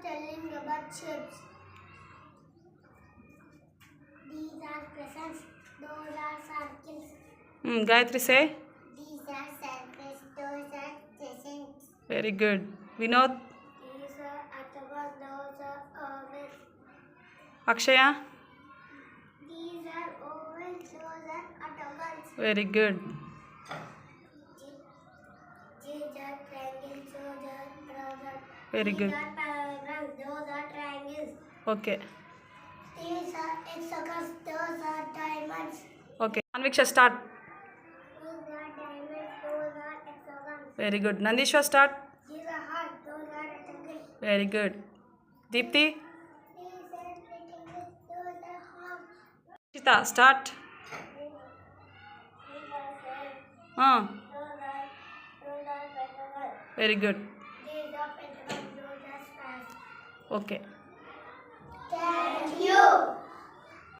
telling about shapes. These are crescents. Those are circles. Gayatri, say. These are circles. Those are crescents. Very good. Vinod. These are octagons. Those are ovals. Akshaya. These are ovals. Those are octagons. Very good. These are triangles. Those are parallels. Very good. These are parallels. Those are triangles. Okay. These are hexagons. Those are diamonds. Okay. Anviksha, start. These are diamonds. Those are hexagons. Very good. Nandishwa, start. These are hearts. Those are rectangles. Very good. Deepti. These are rectangles. Those are hearts. Shita, start. These are squares. Ah, Those are pentagons. very good. These are pentagons. Those are squares. Okay. Thank